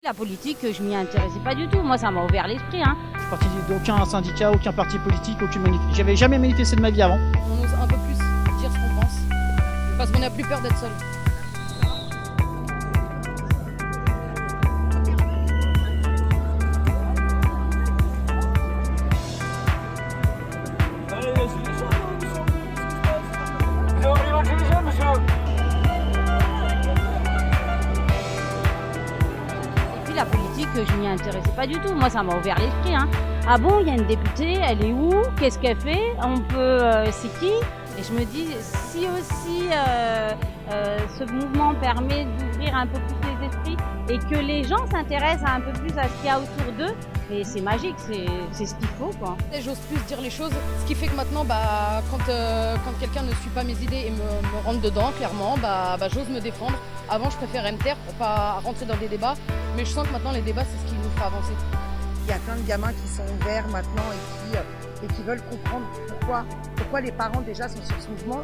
La politique, je m'y intéressais pas du tout. Moi, ça m'a ouvert l'esprit. Hein. Je suis parti d'aucun syndicat, aucun parti politique, aucune manif. J'avais jamais manifesté de ma vie avant. On ose un peu plus dire ce qu'on pense, parce qu'on n'a plus peur d'être seul. Et puis la politique, je m'y intéressais pas du tout. Moi, ça m'a ouvert l'esprit. Hein. Ah bon, il y a une députée, elle est où? Qu'est-ce qu'elle fait? On peut, c'est qui? Et je me dis, si aussi ce mouvement permet d'ouvrir un peu plus les esprits et que les gens s'intéressent un peu plus à ce qu'il y a autour d'eux, et c'est magique, c'est ce qu'il faut, quoi. J'ose plus dire les choses, ce qui fait que maintenant, quand quelqu'un ne suit pas mes idées et me rentre dedans, clairement, j'ose me défendre. Avant, je préférais me taire pour pas rentrer dans des débats, mais je sens que maintenant, les débats, c'est ce qui nous fait avancer. Il y a plein de gamins qui sont ouverts maintenant et qui veulent comprendre pourquoi les parents déjà sont sur ce mouvement.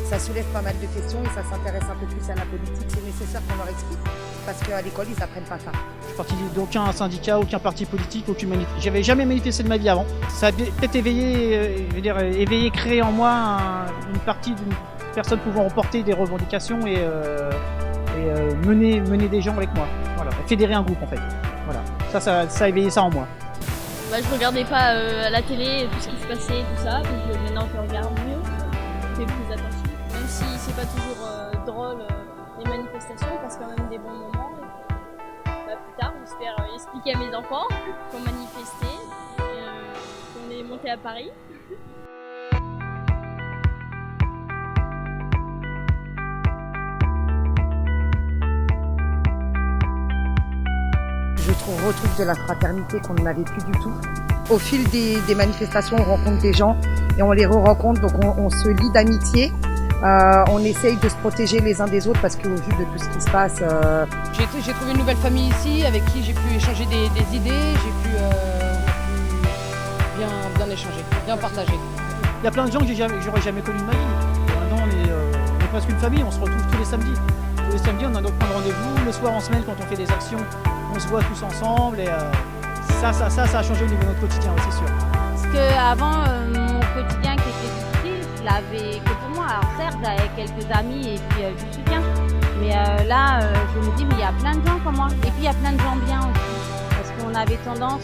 Ça soulève pas mal de questions et ça s'intéresse un peu plus à la politique. C'est nécessaire qu'on leur explique parce qu'à l'école, ils n'apprennent pas ça. Je suis parti d'aucun syndicat, aucun parti politique, aucune manif. J'avais jamais manifesté de ma vie avant. Ça a peut-être éveillé, créé en moi une partie d'une personne pouvant reporter des revendications et mener des gens avec moi. Voilà, fédérer un groupe en fait. Voilà, ça a éveillé ça en moi. Je regardais pas la télé, tout ce qui se passait, tout ça, donc maintenant je regarde mieux, je fais plus attention. Même si c'est pas toujours drôle les manifestations, on passe quand même des bons moments. Et plus tard, j'espère expliquer à mes enfants qu'on manifestait, qu'on est monté à Paris. Je retrouve de la fraternité qu'on n'avait plus du tout. Au fil des manifestations, on rencontre des gens et on les re-rencontre, donc on se lie d'amitié. On essaye de se protéger les uns des autres parce qu'au vu de tout ce qui se passe... J'ai trouvé une nouvelle famille ici avec qui j'ai pu échanger des idées, on a pu bien échanger, bien partager. Il y a plein de gens que j'aurais jamais connus de ma vie. Maintenant, on est presque une famille, on se retrouve tous les samedis. Tous les samedis, on a donc plein de rendez-vous. Le soir, en semaine, quand on fait des actions, on se voit tous ensemble. Et ça a changé au niveau de notre quotidien, c'est sûr. Parce qu'avant, mon quotidien qui était difficile, je l'avais que pour moi. Alors certes, j'avais quelques amis et puis du soutien. Mais là, je me dis, mais il y a plein de gens comme moi. Et puis il y a plein de gens bien aussi. Parce qu'on avait tendance,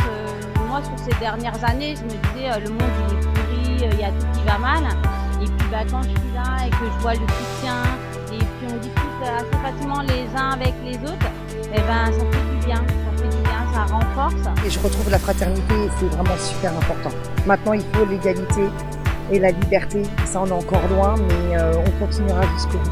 moi sur ces dernières années, je me disais, le monde il est pourri, il y a tout qui va mal. Et puis quand je suis là et que je vois le soutien, et puis on discute assez facilement les uns avec les autres, et ça fait du bien, ça renforce. Et je retrouve la fraternité et c'est vraiment super important. Maintenant, il faut l'égalité et la liberté. Ça, on est encore loin, mais on continuera jusqu'au bout.